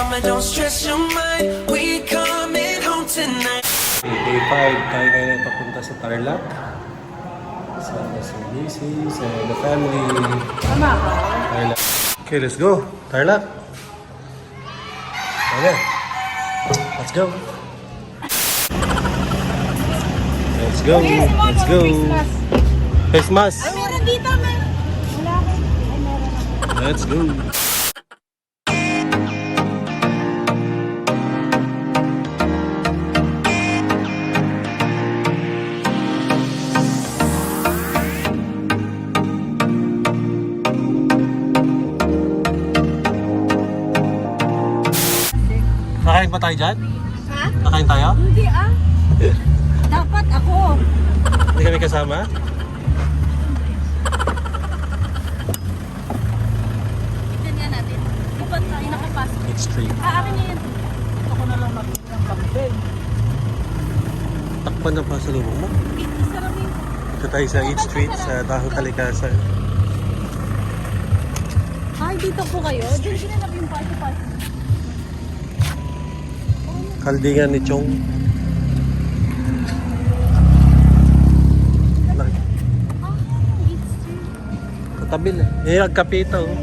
mama, don't stress your mind. We coming home tonight. Day 5, tayo ngayon ay papunta sa Tarlac. Sama si Mrs. and the family. Tama ka. Tarlac. Okay, let's go. Tarlac. Okay. Let's go. Let's go. Let's go. Christmas. Ay, meron dito, man. Wala ko. Ay, meron ako. Let's go. Nakain ba tayo dyan? Ha? Nakain tayo? Hindi ah. Dapat ako. Hindi kami kasama? Tignan nga natin. Di ba tayo nakapasok? It's straight. Akin na yan. Ito ko na lang makita ng kambing. Takpan na pa sa lubong mo. Isa lang yun. Ito tayo sa 8th Street sa Tahong Kalikasan. Ay, dito po kayo. Diyan sinanap yung pati-pati. Kaldingan ni Chong. Laki. Ah, it's true. Katabi na. Eh, nagkapita oh.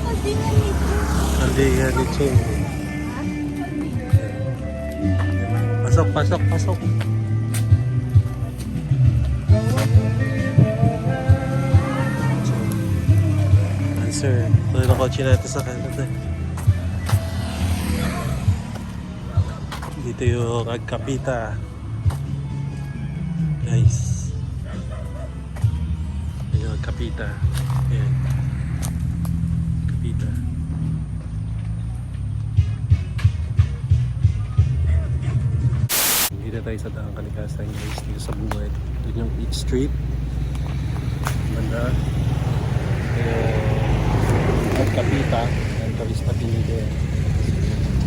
Hindi nga nito. Kaldingan ni Chong. Pasok, pasok, pasok. Answer. Ito yung kotse natin sa Canada. Dito yung Agkapita. Guys. Ito yung Agkapita. Ayan. Agkapita. Dito tayo sa Tahong Kalikasan guys. Dito sa Buwet. Dito yung 8th Street. Banda. Agkapita. Ang Kavista Pinito.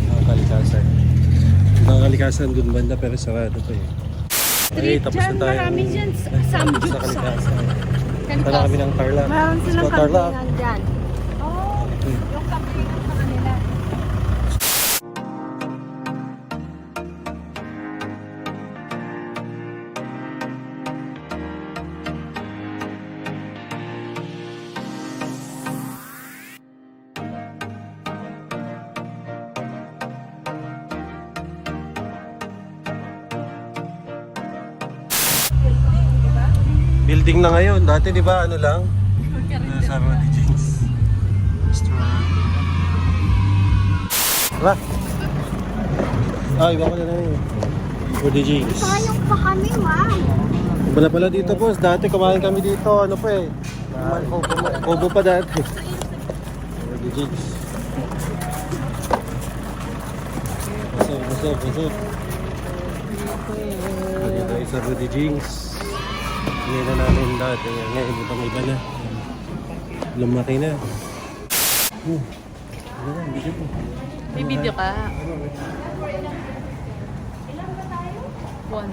Tahong Kalikasan. Ang Kalikasan dun banda pero sarado pa eh. Okay, tapos na tayo. Marami dyan. Samgyup Sa sa. Kalikasan. Tara kami ng Tarlac. Meron Let's silang go, Tarlac. kambingan dyan. Oh, Okay. yung kambingan sa kanila. Building na ngayon. Dati di ba ano lang? Sa Roddy Jeans. Restaurant. Tara. Iba ko na lang yun. Roddy Jeans. Sayang pa kami, ma'am. Wala pala dito boss. Dati kumain kami dito. Ano pa eh. Kobo pa dati. Roddy Jeans. Pasok, pasok, pasok. Dito tayo sa Roddy Jeans. Hindi na namin dati. Ngayon ibang iba na. Lumaki na. Ano na, video po. May video ka? One.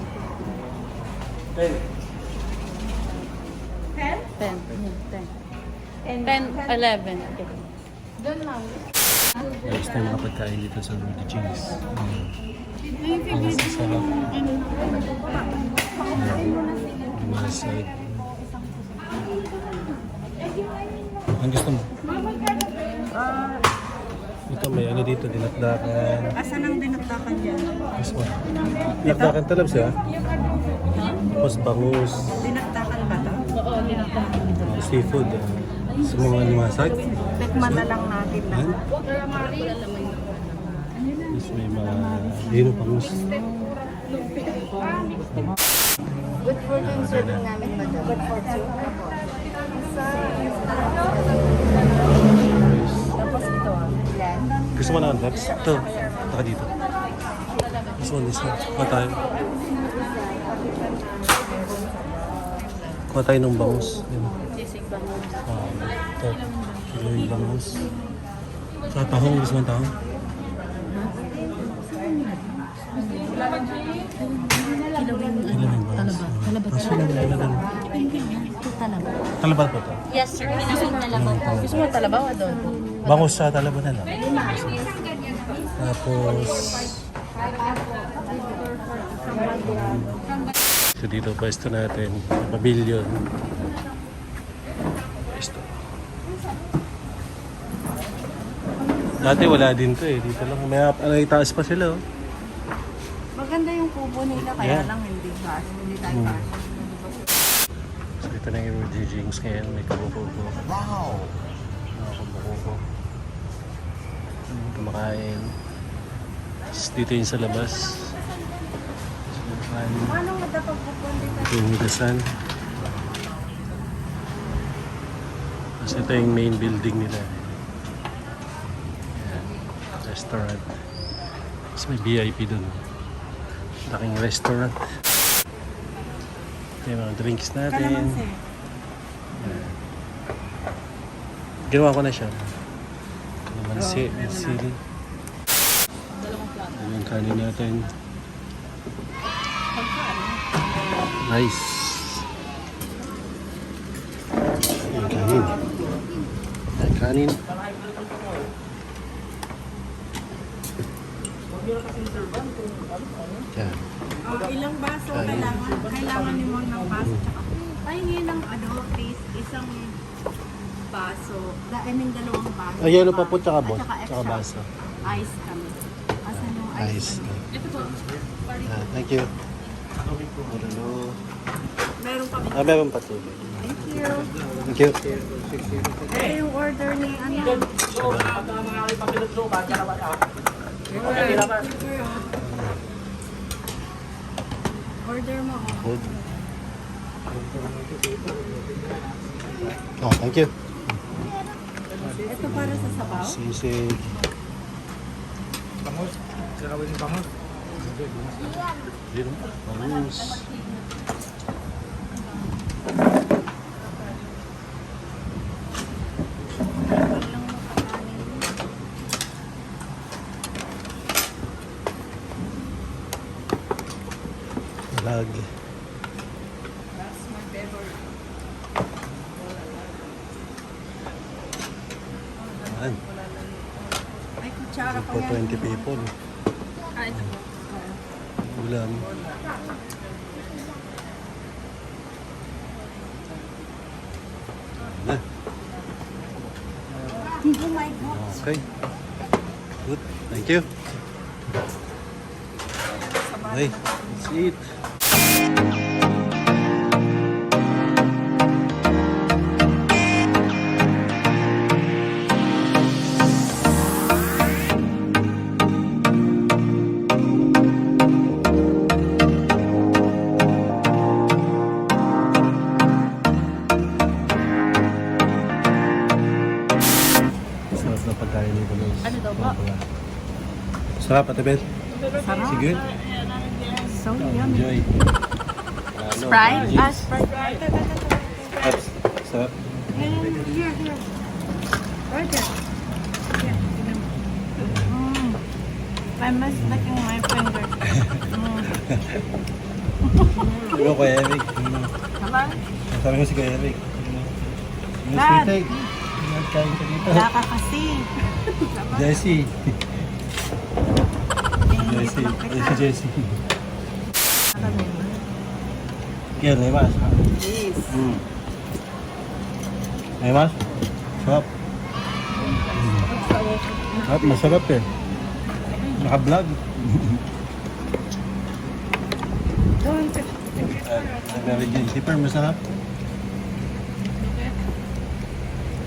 10. 10. 10. 11. Okay. Doon lang. Next time makapagkain dito sa Roddy Jeans. Ang sarap. Masag. Ang gusto mo? Ito may ano dito, dinakdakan. Asan ang dinagdakan dyan? This one. Dinakdakan talab siya. Tapos bangus. Dinagdakan ba ito? Oo, dinakdakan. Seafood. Sa mga lumasag. Tikman na lang natin na. Yan. Tapos may mga dino bangus. Good fortune serving namin ba ito? Good fortune. Tapos ito ah. Ilan? Gusto mo na unbox? Ito. Taka dito. This one, this one. Kuha tayo. Kuha tayo ng bangus. Yan. Sisig ba mo? Ito. Kilo yung bangus. Sa tahong, gusto mo ng tahong? Kilawin. Kilo yung bangus. Talaba. Kaso lang nilalagan. Talaba. Talabat ba ito? Yes, sir. Pinasok na labaw. Gusto mo talabaw o doon? Bangus sa talaba na lang. Tapos... So dito pwesto natin, pavilion. Pwesto. Dati wala din to eh, dito lang. May itaas pa sila oh. Maganda yung kubo nila, kaya Yeah. lang hindi gas. Hindi tayo gas. So ito na yung Jinx ngayon, may kubo-kubo. Wow! Mga kubo-kubo. Kumakain. Tapos dito yung sa labas. So, kumakain. Paano matapagpupuan dito? Ito yung higasan. Tapos ito yung main building nila. Ayan. Restaurant. Tapos may VIP dun. Laking restaurant. Ito yung mga drinks natin. Ayan. Ginawa ko na siya. Kalamansi, sili. Ito yung kanin natin. Rice. Yung kanin. Yung kanin. Yan. Ilang baso Kanin. kailangan ni mo ng baso tsaka pahingi ng please, isang baso. I mean, dalawang baso. Ay, yellow pa po, tsaka At bot, saka tsaka extra baso. Ice kami. Asan yung ice? Nice. kami? Thank you. Hello. Meron kami. Meron pa tubig. Thank you. Thank you. Ito yung order ni ano. Order mo. Good. Oh, thank you. Ito para sa sabaw. Sisig. Yun, bangus. Lag. Yan. May kutsara pa For yan. 20 people. Ulam. Na. Oh my God. Okay. Good. Thank you. Okay. Let's eat. Sarap na pagkain nito, guys. Ano daw ba? Sarap, Ate Bel. Sarap. Sige. So yummy. Enjoy. Sprite? Yes. Sprite. Sarap. Here. Right there. I miss licking my fingers. Sabi ko kay Eric. Naman? Sabi ko si kay Eric. Dad. Sweet egg. Kain ka dito. Wala ka kasi. Jessie. Jessie. Ay, si Jessie. Kaya, may mas. Yes. May mas? Sarap. Sarap, masarap eh. Naka-vlog. Mary Jane Zipper, masarap.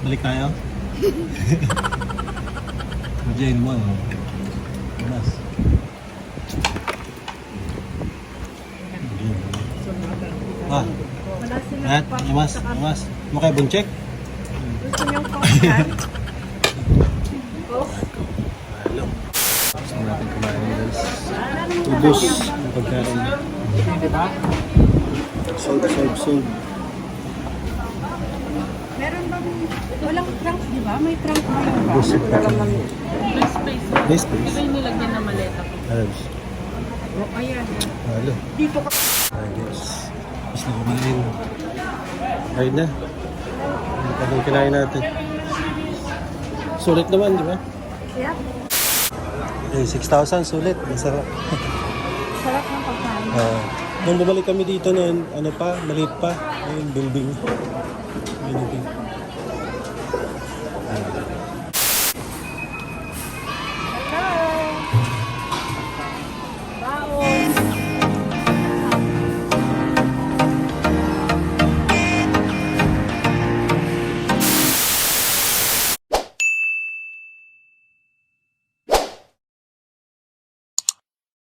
Balik tayo. Jane mo. Mas. Ah. At, yamas. Mo kay Bunchek? Gusto niyong coffee? Hello. Gusto natin kumain guys. Ubus ang pagkain. Sob. Meron bang walang trunk, di ba? May trunk na yung Ubus ang pagkain. May space. This place. Ito yung nilagyan na maleta ko. Arabs. Oh, ayan. Hello. Dito ka. Hi guys. Gusto na kumain. Kain na. Ano pa nung kinain natin? Sulit naman, di ba? Yep. Eh, 6,000, sulit. Masarap. Sarap ng pagkain. Nung bumalik kami dito noon, ano pa, maliit pa. Ayun, building. Ayun,